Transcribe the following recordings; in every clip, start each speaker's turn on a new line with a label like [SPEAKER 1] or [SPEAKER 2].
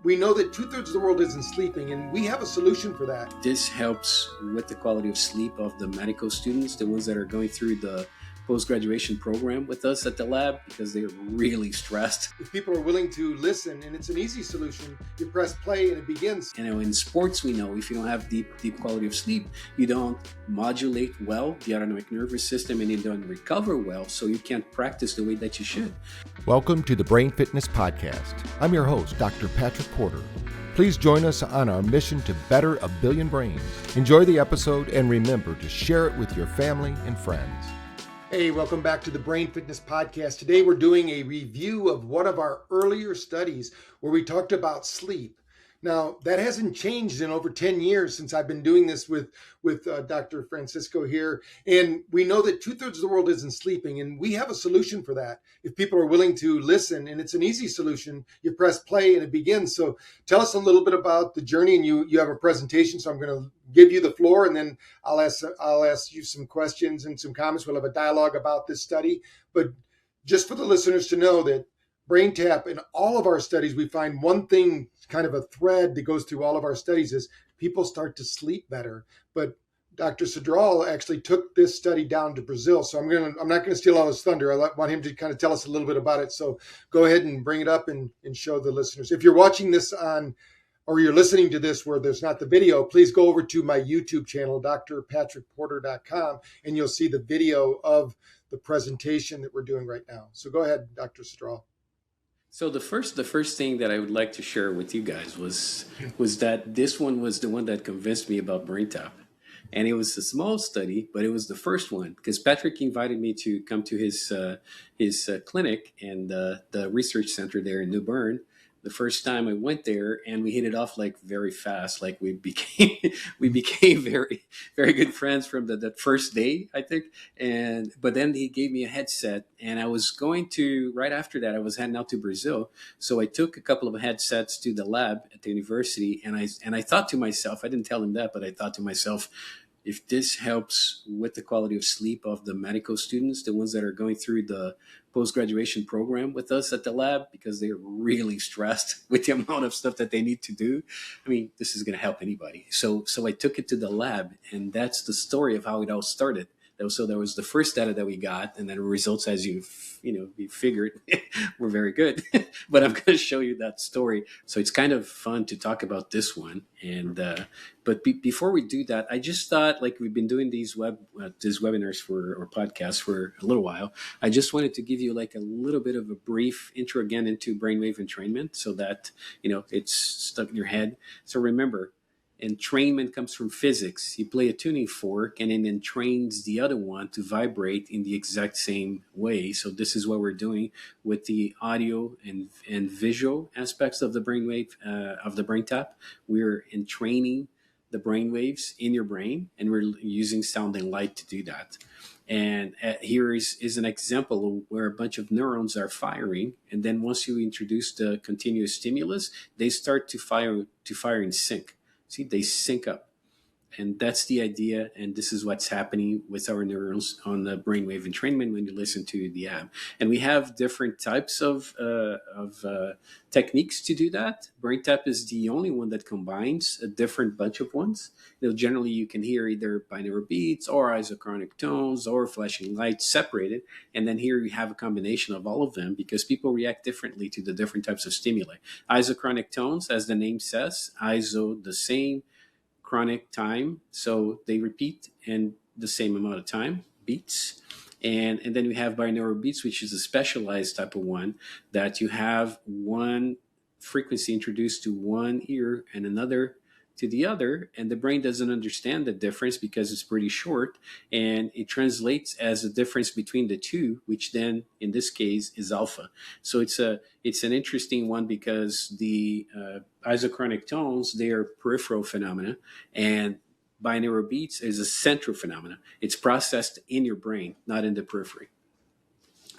[SPEAKER 1] we know that 2/3 of the world isn't sleeping, and we have a solution for that.
[SPEAKER 2] This helps with the quality of sleep of the medical students, the ones that are going through the post-graduation program with us at the lab, because they're really stressed.
[SPEAKER 1] If people are willing to listen, and it's an easy solution, you press play and it begins.
[SPEAKER 2] In sports, we know if you don't have deep quality of sleep, you don't modulate well the autonomic nervous system, and you don't recover well, so you can't practice the way that you should.
[SPEAKER 3] Welcome to the Brain Fitness Podcast. I'm your host, Dr. Patrick Porter. Please join us on our mission to better a billion brains. Enjoy the episode and remember to share it with your family and friends.
[SPEAKER 1] Hey, welcome back to the Brain Fitness Podcast. Today we're doing a review of one of our earlier studies where we talked about sleep. Now, that hasn't changed in over 10 years since I've been doing this with Dr. Francisco here. And we know that 2/3 of the world isn't sleeping, and we have a solution for that. If people are willing to listen, and it's an easy solution, you press play and it begins. So tell us a little bit about the journey, and you have a presentation. So I'm going to give you the floor, and then I'll ask you some questions and some comments. We'll have a dialogue about this study. But just for the listeners to know that BrainTap, in all of our studies, we find one thing, kind of a thread that goes through all of our studies, is people start to sleep better. But Dr. Cidral actually took this study down to Brazil. So I'm not going to steal all his thunder. I want him to kind of tell us a little bit about it. So go ahead and bring it up and show the listeners. If you're watching this or you're listening to this where there's not the video, please go over to my YouTube channel, drpatrickporter.com, and you'll see the video of the presentation that we're doing right now. So go ahead, Dr. Cidral.
[SPEAKER 2] So the first thing that I would like to share with you guys was that this one was the one that convinced me about BrainTap. And it was a small study, but it was the first one because Patrick invited me to come to his clinic and the research center there in New Bern. The first time I went there, and we hit it off like very fast. Like we became very, very good friends from that first day, I think. But then he gave me a headset, and I was going to, right after that, I was heading out to Brazil. So I took a couple of headsets to the lab at the university, and I thought to myself, I didn't tell him that, but I thought to myself, if this helps with the quality of sleep of the medical students, the ones that are going through the post-graduation program with us at the lab, because they're really stressed with the amount of stuff that they need to do, I mean, this is going to help anybody. So I took it to the lab, and that's the story of how it all started. So there was the first data that we got, and then the results, as you figured, were very good. But I'm going to show you that story. So it's kind of fun to talk about this one. But before we do that, I just thought, like, we've been doing these webinars or podcasts for a little while. I just wanted to give you like a little bit of a brief intro again into brainwave entrainment, so that it's stuck in your head. So remember, entrainment comes from physics. You play a tuning fork and it entrains the other one to vibrate in the exact same way. So this is what we're doing with the audio and visual aspects of the brainwave, of the BrainTap. We're entraining the brainwaves in your brain, and we're using sound and light to do that. And here is an example where a bunch of neurons are firing, and then once you introduce the continuous stimulus, they start to fire in sync. See, they sync up. And that's the idea. And this is what's happening with our neurons on the brainwave entrainment when you listen to the app. And we have different types of techniques to do that. BrainTap is the only one that combines a different bunch of ones. Generally, you can hear either binaural beats or isochronic tones or flashing lights separated. And then here you have a combination of all of them, because people react differently to the different types of stimuli. Isochronic tones, as the name says, iso, the same, chronic, time, so they repeat in the same amount of time, beats. And then we have binaural beats, which is a specialized type of one, that you have one frequency introduced to one ear and another to the other, and the brain doesn't understand the difference because it's pretty short, and it translates as a difference between the two, which then in this case is alpha. So it's an interesting one, because the isochronic tones, they are peripheral phenomena, and binaural beats is a central phenomena. It's processed in your brain, not in the periphery.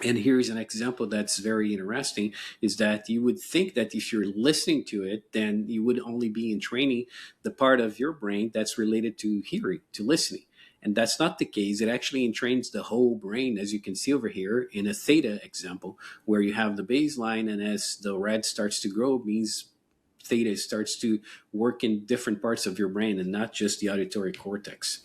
[SPEAKER 2] And here's an example that's very interesting, is that you would think that if you're listening to it, then you would only be entraining the part of your brain that's related to hearing, to listening. And that's not the case. It actually entrains the whole brain, as you can see over here in a theta example, where you have the baseline, and as the red starts to grow, means theta starts to work in different parts of your brain and not just the auditory cortex.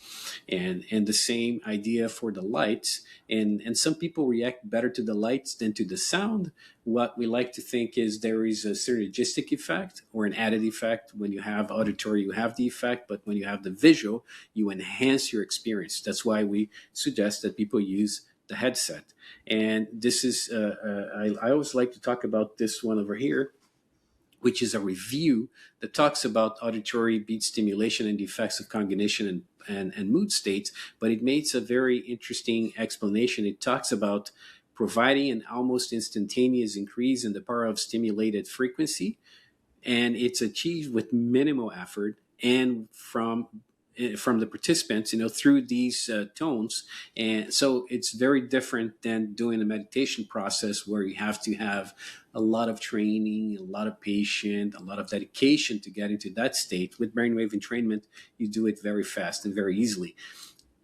[SPEAKER 2] And the same idea for the lights. And some people react better to the lights than to the sound. What we like to think is there is a synergistic effect or an added effect. When you have auditory, you have the effect, but when you have the visual, you enhance your experience. That's why we suggest that people use the headset. And this is, I always like to talk about this one over here, which is a review that talks about auditory beat stimulation and the effects of cognition and mood states, but it makes a very interesting explanation. It talks about providing an almost instantaneous increase in the power of stimulated frequency, and it's achieved with minimal effort and from the participants, through these tones. And so it's very different than doing a meditation process where you have to have a lot of training, a lot of patience, a lot of dedication to get into that state. With brainwave entrainment, you do it very fast and very easily.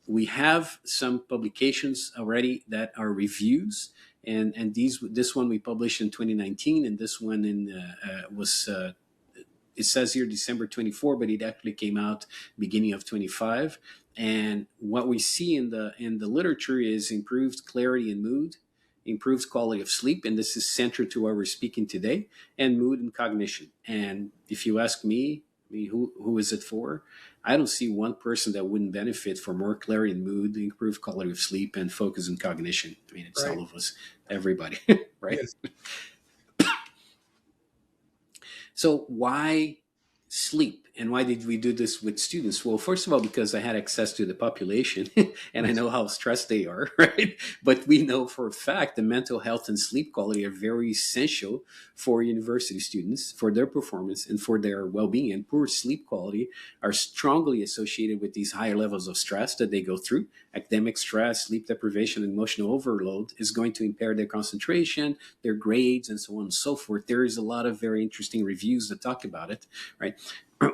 [SPEAKER 2] We have some publications already that are reviews, and this one we published in 2019, and this one was it says here December 24, but it actually came out beginning of 25. And what we see in the literature is improved clarity and mood, improved quality of sleep, and this is central to what we're speaking today, and mood and cognition. And if you ask me, who is it for? I don't see one person that wouldn't benefit from more clarity and mood, improved quality of sleep, and focus and cognition. I mean, it's
[SPEAKER 1] Right.
[SPEAKER 2] all of us, everybody, right?
[SPEAKER 1] Yes.
[SPEAKER 2] So why sleep? And why did we do this with students? Well, first of all, because I had access to the population and I know how stressed they are, right? But we know for a fact the mental health and sleep quality are very essential for university students, for their performance and for their well-being. And poor sleep quality are strongly associated with these higher levels of stress that they go through. Academic stress, sleep deprivation, and emotional overload is going to impair their concentration, their grades, and so on and so forth. There is a lot of very interesting reviews that talk about it, right?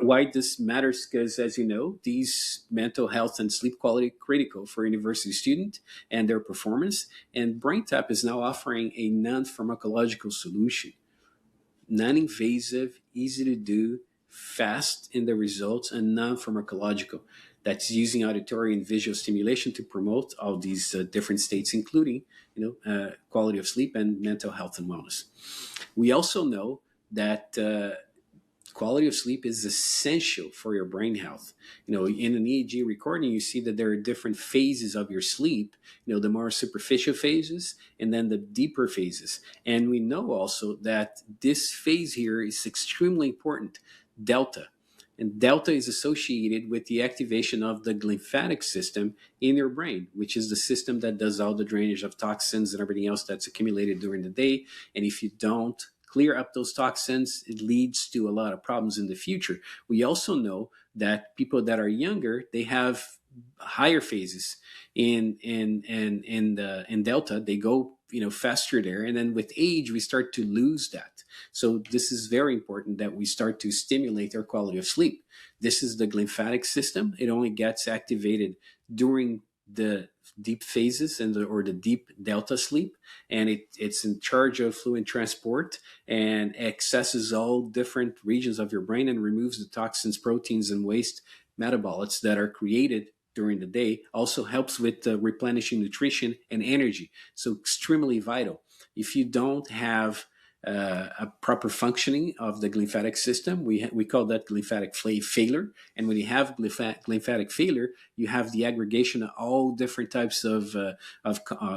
[SPEAKER 2] Why this matters, because as you know, these mental health and sleep quality are critical for university student and their performance. And BrainTap is now offering a non-pharmacological solution, non-invasive, easy to do, fast in the results, and non-pharmacological. That's using auditory and visual stimulation to promote all these different states, including quality of sleep and mental health and wellness. We also know that quality of sleep is essential for your brain health. In an EEG recording, you see that there are different phases of your sleep, the more superficial phases and then the deeper phases. And we know also that this phase here is extremely important, delta. And delta is associated with the activation of the lymphatic system in your brain, which is the system that does all the drainage of toxins and everything else that's accumulated during the day. And if you don't clear up those toxins, it leads to a lot of problems in the future. We also know that people that are younger, they have higher phases in delta. They go faster there, and then with age we start to lose that. So this is very important that we start to stimulate our quality of sleep. This is the lymphatic system. It only gets activated during the deep phases or the deep delta sleep, and it's in charge of fluid transport and accesses all different regions of your brain and removes the toxins, proteins, and waste metabolites that are created during the day. Also helps with replenishing nutrition and energy. So extremely vital. If you don't have a proper functioning of the lymphatic system, we call that lymphatic failure. And when you have lymphatic failure, you have the aggregation of all different types of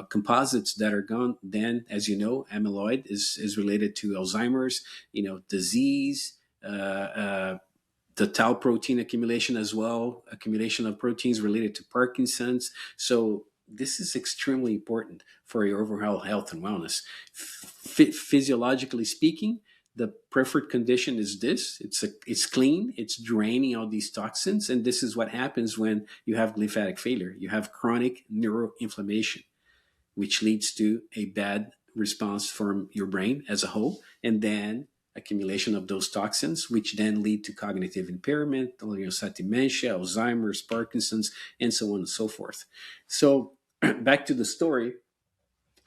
[SPEAKER 2] composites that are gone. Then, as you know, amyloid is related to Alzheimer's, disease, the tau protein accumulation as well, accumulation of proteins related to Parkinson's. So this is extremely important for your overall health and wellness. Physiologically speaking, the preferred condition is this. It's clean. It's draining all these toxins. And this is what happens when you have lymphatic failure. You have chronic neuroinflammation, which leads to a bad response from your brain as a whole. And then accumulation of those toxins, which then lead to cognitive impairment, dementia, Alzheimer's, Parkinson's, and so on and so forth. So back to the story.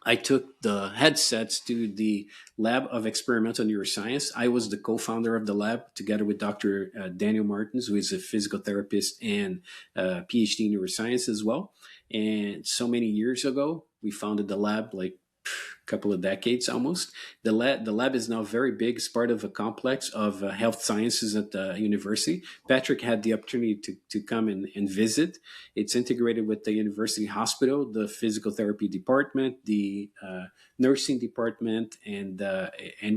[SPEAKER 2] I took the headsets to the lab of experimental neuroscience. I was the co-founder of the lab together with Dr. Daniel Martins, who is a physical therapist and PhD in neuroscience as well. And so many years ago, we founded the lab, like couple of decades almost. The lab is now very big. It's part of a complex of health sciences at the university. Patrick had the opportunity to come and visit. It's integrated with the university hospital, the physical therapy department, the nursing department, and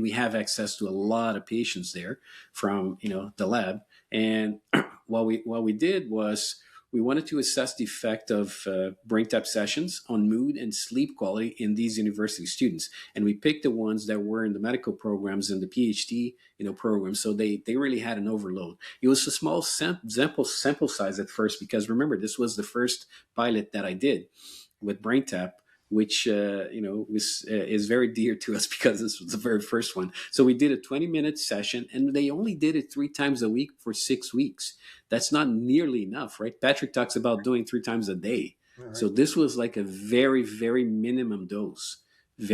[SPEAKER 2] we have access to a lot of patients there from the lab. And what we did was we wanted to assess the effect of BrainTap sessions on mood and sleep quality in these university students. And we picked the ones that were in the medical programs and the PhD programs. So they really had an overload. It was a small sample size at first, because remember, this was the first pilot that I did with BrainTap, which is very dear to us because this was the very first one. So we did a 20-minute session, and they only did it 3 times a week for 6 weeks. That's not nearly enough, right? Patrick talks about doing 3 times a day. Right. So this was like a very, very minimum dose, and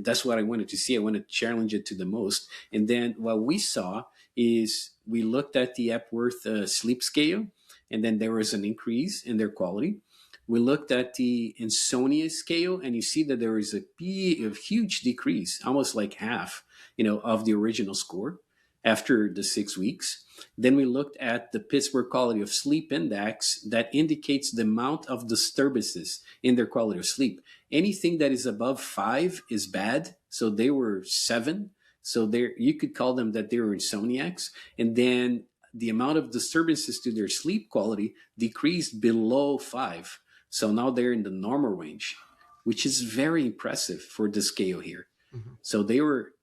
[SPEAKER 2] that's what I wanted to see. I wanted to challenge it to the most. And then what we saw is we looked at the Epworth sleep scale, and then there was an increase in their quality. We looked at the insomnia scale, and you see that there is a huge decrease, almost like half, of the original score after the 6 weeks. Then we looked at the Pittsburgh Quality of Sleep Index that indicates the amount of disturbances in their quality of sleep. Anything that is above 5 is bad. So they were 7. So you could call them that they were insomniacs. And then the amount of disturbances to their sleep quality decreased below 5. So now they're in the normal range, which is very impressive for the scale here. Mm-hmm. So they were,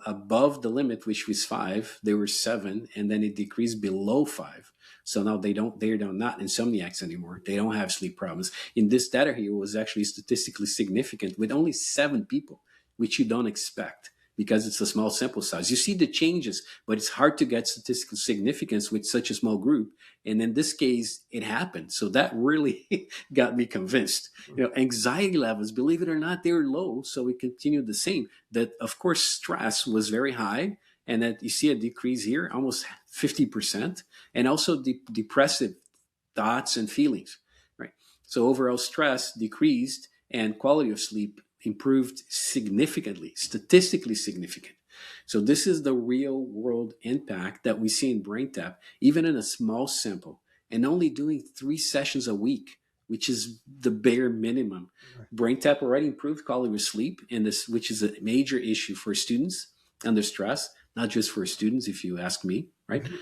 [SPEAKER 2] above the limit, which was 5. They were 7, and then it decreased below 5. So now they're not insomniacs anymore. They don't have sleep problems. In this data here, it was actually statistically significant with only 7 people, which you don't expect, because it's a small sample size. You see the changes, but it's hard to get statistical significance with such a small group. And in this case, it happened. So that really got me convinced. Anxiety levels, believe it or not, they were low. So we continued the same. That, of course, stress was very high. And that you see a decrease here, almost 50%. And also depressive thoughts and feelings, right? So overall stress decreased and quality of sleep improved significantly, statistically significant. So this is the real world impact that we see in BrainTap, even in a small sample, and only doing 3 sessions a week, which is the bare minimum. Right. BrainTap already improved quality of sleep, which is a major issue for students under stress, not just for students, if you ask me, right? Mm-hmm.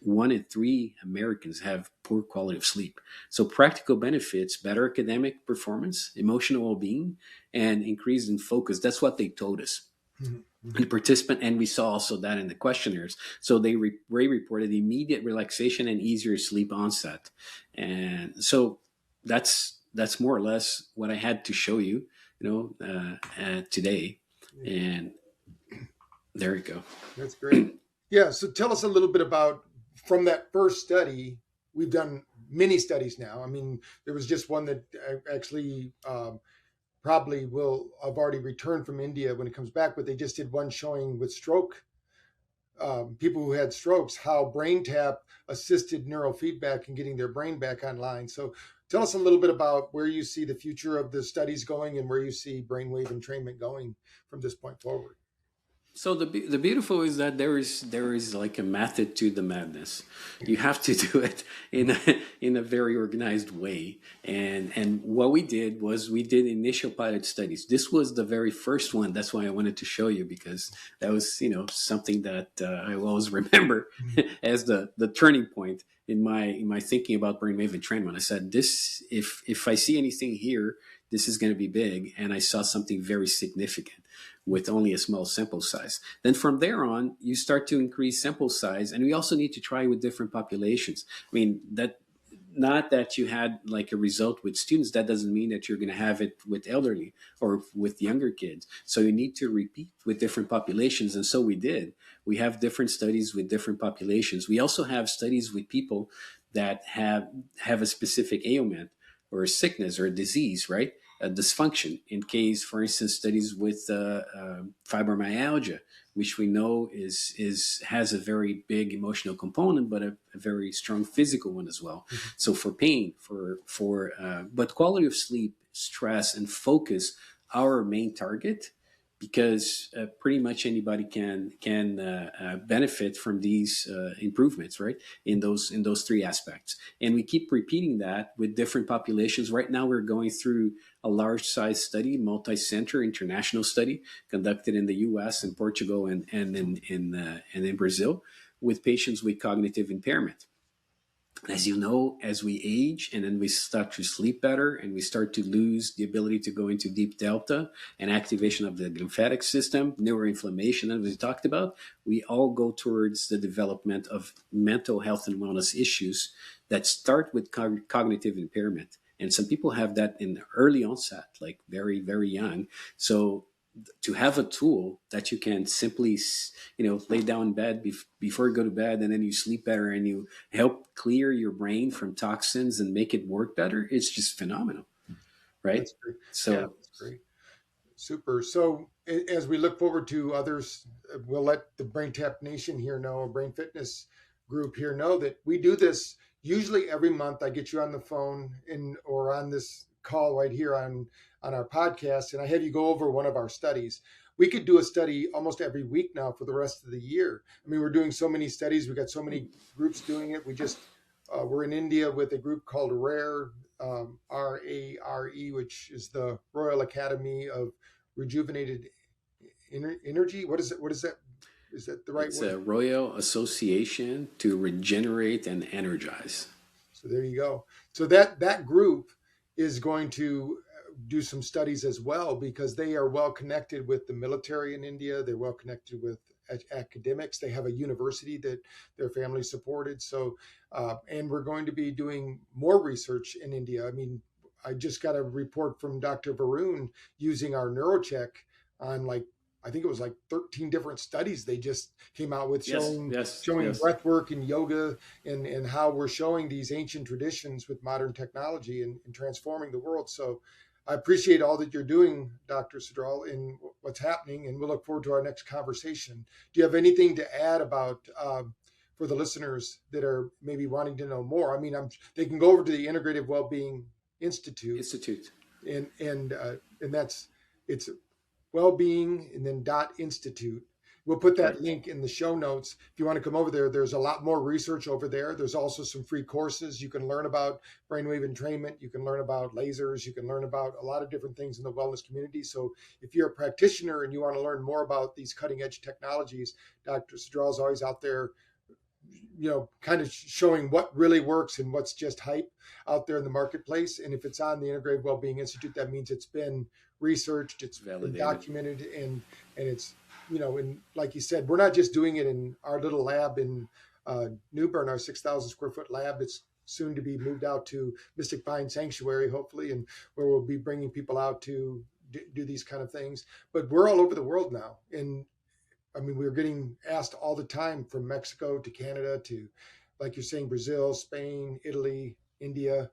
[SPEAKER 2] 1 in 3 Americans have poor quality of sleep. So practical benefits, better academic performance, emotional well-being, and increase in focus. That's what they told us. Mm-hmm. The participant, and we saw also that in the questionnaires. So they reported immediate relaxation and easier sleep onset. And so that's more or less what I had to show you, today. And there you go.
[SPEAKER 1] That's great. Yeah. So tell us a little bit about, from that first study. We've done many studies now. I mean, there was just one that actually probably I've already returned from India when it comes back, but they just did one showing with stroke, people who had strokes, how BrainTap assisted neurofeedback in getting their brain back online. So tell us a little bit about where you see the future of the studies going and where you see brainwave entrainment going from this point forward.
[SPEAKER 2] So the beautiful is that there is like a method to the madness. You have to do it in a very organized way. And what we did was we did initial pilot studies. This was the very first one. That's why I wanted to show you, because that was something that I always remember as the turning point in my thinking about brainwave entrainment. I said, this if I see anything here, this is going to be big. And I saw something very significant with only a small sample size. Then from there on, you start to increase sample size. And we also need to try with different populations. I mean, not that you had like a result with students, that doesn't mean that you're going to have it with elderly or with younger kids. So you need to repeat with different populations. And so we did. We have different studies with different populations. We also have studies with people that have a specific ailment or a sickness or a disease, right? dysfunction. In case, for instance, studies with fibromyalgia, which we know has a very big emotional component, but a very strong physical one as well.
[SPEAKER 1] Mhm.
[SPEAKER 2] So for pain, but quality of sleep, stress, and focus, our main target, because pretty much anybody can benefit from these improvements, right? In those three aspects, and we keep repeating that with different populations. Right now, we're going through a large size study, multi-center international study conducted in the U.S. and Portugal and in Brazil with patients with cognitive impairment. As you know, as we age and then we start to sleep better and we start to lose the ability to go into deep delta and activation of the lymphatic system, neuroinflammation, as we talked about, we all go towards the development of mental health and wellness issues that start with cognitive impairment. And some people have that in early onset, like very, very young. So to have a tool that you can simply lay down in bed before you go to bed, and then you sleep better and you help clear your brain from toxins and make it work better, it's just phenomenal, right?
[SPEAKER 1] That's great. Yeah,
[SPEAKER 2] So
[SPEAKER 1] that's great. Super. So as we look forward to others, we'll let the BrainTap Nation here know, or Brain Fitness group here know, that we do this usually every month. I get you on the phone or on this call right here on our podcast, and I have you go over one of our studies. We could do a study almost every week now for the rest of the year. I mean, we're doing so many studies. We've got so many groups doing it. We're in India with a group called RARE, RARE, which is the Royal Academy of Rejuvenated Energy. What is it? What is that? Is that the right
[SPEAKER 2] it's
[SPEAKER 1] word?
[SPEAKER 2] a Royal Association to Regenerate and Energize.
[SPEAKER 1] So there you go. So that group is going to do some studies as well, because they are well connected with the military in India. They're well connected with academics. They have a university that their family supported. So, and we're going to be doing more research in India. I mean, I just got a report from Dr. Varun using our NeuroCheck on, like, I think it was like 13 different studies they just came out with showing breath work and yoga and how we're showing these ancient traditions with modern technology and transforming the world. So I appreciate all that you're doing, Dr. Cidral, in what's happening, and we'll look forward to our next conversation. Do you have anything to add about for the listeners that are maybe wanting to know more? I mean, they can go over to the Integrative Wellbeing Institute, and it's Wellbeing and then .institute. We'll put that link in the show notes. If you want to come over there, there's a lot more research over there. There's also some free courses. You can learn about brainwave entrainment. You can learn about lasers. You can learn about a lot of different things in the wellness community. So if you're a practitioner and you want to learn more about these cutting edge technologies, Dr. Cidral is always out there, kind of showing what really works and what's just hype out there in the marketplace. And if it's on the Integrative Wellbeing Institute, that means it's been researched, it's been documented, and it's, and like you said, we're not just doing it in our little lab in New Bern, our 6,000 square foot lab. It's soon to be moved out to Mystic Pine Sanctuary, hopefully, and where we'll be bringing people out to do these kind of things. But we're all over the world now. And I mean, we're getting asked all the time, from Mexico to Canada to, like you're saying, Brazil, Spain, Italy, India.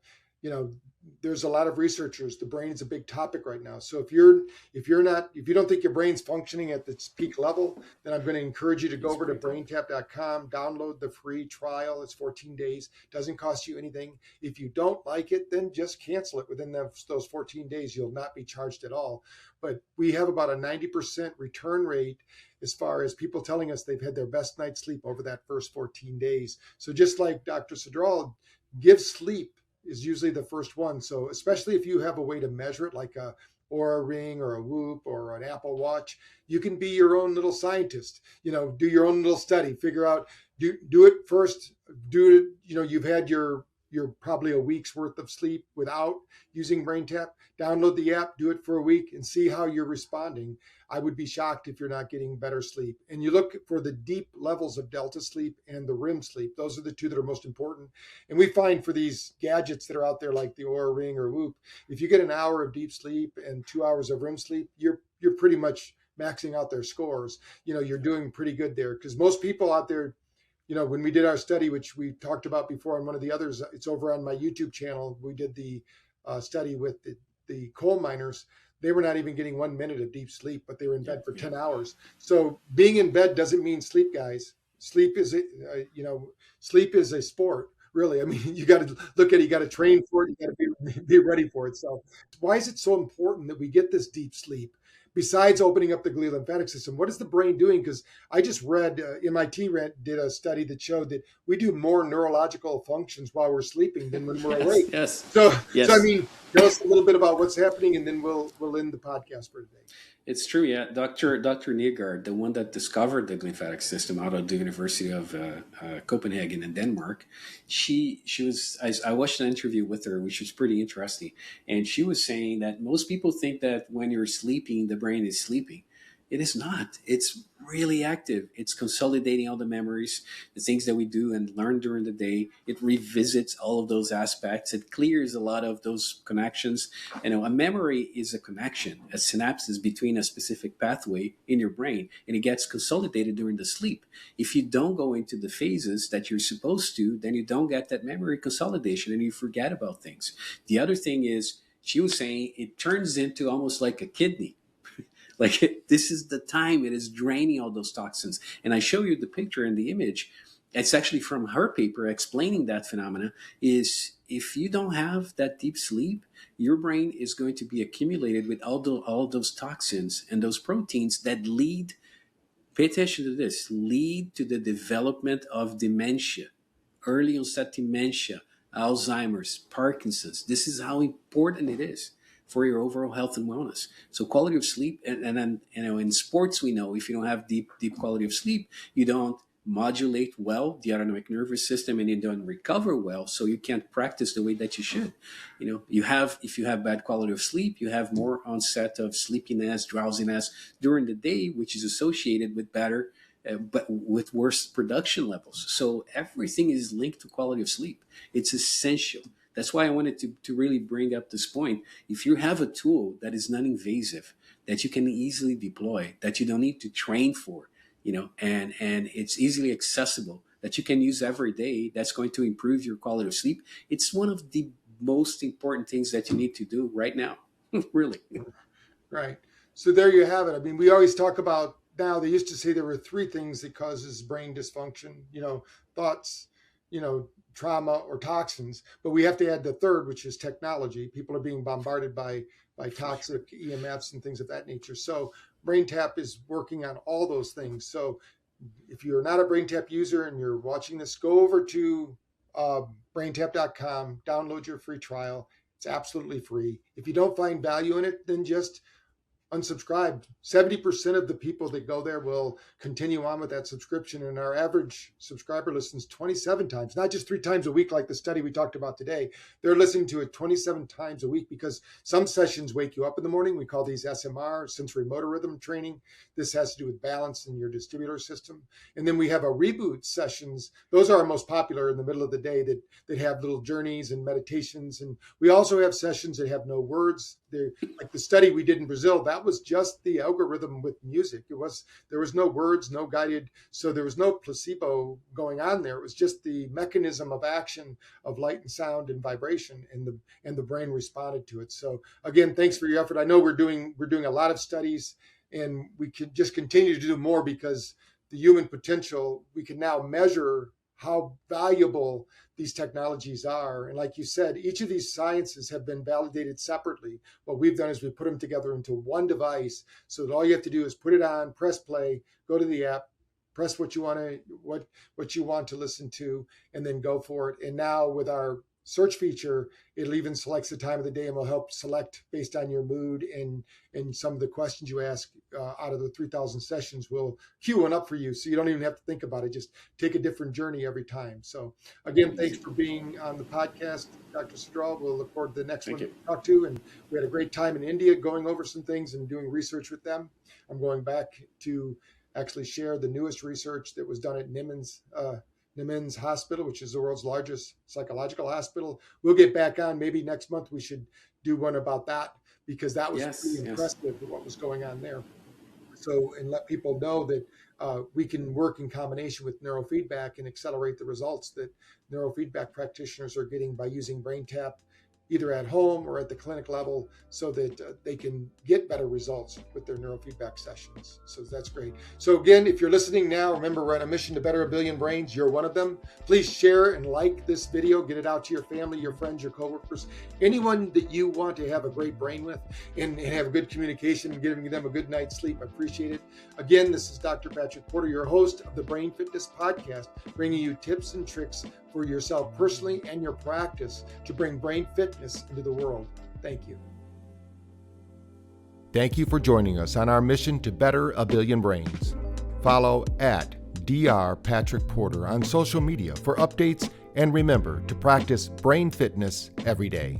[SPEAKER 1] There's a lot of researchers. The brain is a big topic right now. So if you don't think your brain's functioning at its peak level, then I'm going to encourage you to go over to braintap.com, download the free trial. It's 14 days. Doesn't cost you anything. If you don't like it, then just cancel it within those 14 days. You'll not be charged at all. But we have about a 90% return rate as far as people telling us they've had their best night's sleep over that first 14 days. So just like Dr. Cidral, give sleep is usually the first one. So especially if you have a way to measure it, like a Oura Ring or a Whoop or an Apple Watch, you can be your own little scientist. Do your own little study. Figure out, do it first. Do it. You've had your probably a week's worth of sleep without using BrainTap. Download the app, do it for a week, and see how you're responding. I would be shocked if you're not getting better sleep. And you look for the deep levels of delta sleep and the REM sleep. Those are the two that are most important. And we find for these gadgets that are out there, like the Oura Ring or Whoop, if you get an hour of deep sleep and 2 hours of REM sleep, you're pretty much maxing out their scores. You're doing pretty good there, because most people out there, when we did our study, which we talked about before on one of the others, it's over on my YouTube channel. We did the study with the the coal miners, they were not even getting 1 minute of deep sleep, but they were in
[SPEAKER 2] Yeah,
[SPEAKER 1] bed for
[SPEAKER 2] yeah.
[SPEAKER 1] 10 hours. So being in bed doesn't mean sleep, guys. Sleep is, sleep is a sport, really. I mean, you got to look at it, you got to train for it, you got to be ready for it. So why is it so important that we get this deep sleep? Besides opening up the glial lymphatic system, what is the brain doing? Because I just read, did a study that showed that we do more neurological functions while we're sleeping than when we're
[SPEAKER 2] Yes,
[SPEAKER 1] awake.
[SPEAKER 2] yes,
[SPEAKER 1] So I
[SPEAKER 2] yes.
[SPEAKER 1] mean, tell us a little bit about what's happening, and then we'll end the podcast for today.
[SPEAKER 2] It's true, yeah. Dr. Nygaard, the one that discovered the lymphatic system out of the University of Copenhagen in Denmark, she was. I watched an interview with her, which was pretty interesting, and she was saying that most people think that when you're sleeping, the brain is sleeping. It is not. It's really active. It's consolidating all the memories, the things that we do and learn during the day. It revisits all of those aspects. It clears a lot of those connections. A memory is a connection, a synapses between a specific pathway in your brain, and it gets consolidated during the sleep. If you don't go into the phases that you're supposed to, then you don't get that memory consolidation and you forget about things. The other thing is, she was saying it turns into almost like a kidney. Like this is the time it is draining all those toxins. And I show you the picture and the image. It's actually from her paper explaining that phenomena is if you don't have that deep sleep, your brain is going to be accumulated with all those toxins and those proteins that lead, pay attention to this, lead to the development of dementia, early onset dementia, Alzheimer's, Parkinson's. This is how important it is for your overall health and wellness. So quality of sleep, and then in sports we know if you don't have deep quality of sleep, you don't modulate well the autonomic nervous system and you don't recover well, so you can't practice the way that you should. You have, if you have bad quality of sleep, you have more onset of sleepiness, drowsiness during the day, which is associated with better but with worse production levels. So everything is linked to quality of sleep. It's essential. That's why I wanted to really bring up this point. If you have a tool that is non-invasive, that you can easily deploy, that you don't need to train for, and it's easily accessible, that you can use every day, that's going to improve your quality of sleep. It's one of the most important things that you need to do right now. Really.
[SPEAKER 1] Right. So there you have it. I mean, we always talk about, now they used to say there were three things that causes brain dysfunction, thoughts, trauma or toxins, but we have to add the third, which is technology. People are being bombarded by toxic EMFs and things of that nature. So BrainTap is working on all those things. So if you're not a BrainTap user and you're watching this, go over to braintap.com, download your free trial. It's absolutely free. If you don't find value in it, then just unsubscribed. 70% of the people that go there will continue on with that subscription, and our average subscriber listens 27 times, not just 3 times a week like the study we talked about today. They're listening to it 27 times a week because some sessions wake you up in the morning. We call these SMR, sensory motor rhythm training. This has to do with balance in your vestibular system. And then we have a reboot sessions. Those are our most popular in the middle of the day that have little journeys and meditations. And we also have sessions that have no words. They're like the study we did in Brazil. That was just the algorithm with music. There was no words, no guided, so there was no placebo going on there. It was just the mechanism of action of light and sound and vibration, and the brain responded to it. So again, thanks for your effort. I know we're doing a lot of studies, and we can just continue to do more because the human potential, we can now measure how valuable these technologies are. And like you said, each of these sciences have been validated separately. What we've done is we put them together into one device so that all you have to do is put it on, press play, go to the app, press what you want to listen to, and then go for it. And now with our search feature, it'll even selects the time of the day and will help select based on your mood, and some of the questions you ask out of the 3,000 sessions will queue one up for you. So you don't even have to think about it. Just take a different journey every time. So again, thanks for being on the podcast, Dr. Cidral. We'll look forward to the next one to talk to. And we had a great time in India going over some things and doing research with them. I'm going back to actually share the newest research that was done at Nimmons Hospital, which is the world's largest psychological hospital. We'll get back on. Maybe next month we should do one about that, because that was pretty impressive what was going on there. So, and let people know that we can work in combination with neurofeedback and accelerate the results that neurofeedback practitioners are getting by using BrainTap either at home or at the clinic level so that they can get better results with their neurofeedback sessions. So that's great. So again, if you're listening now, remember we're on a mission to better a billion brains. You're one of them. Please share and like this video. Get it out to your family, your friends, your coworkers, anyone that you want to have a great brain with and have a good communication and giving them a good night's sleep. I appreciate it. Again, this is Dr. Patrick Porter, your host of the Brain Fitness Podcast, bringing you tips and tricks for yourself personally and your practice to bring brain fitness into the world. Thank you.
[SPEAKER 3] Thank you for joining us on our mission to better a billion brains. Follow at Dr. Patrick Porter on social media for updates, and remember to practice brain fitness every day.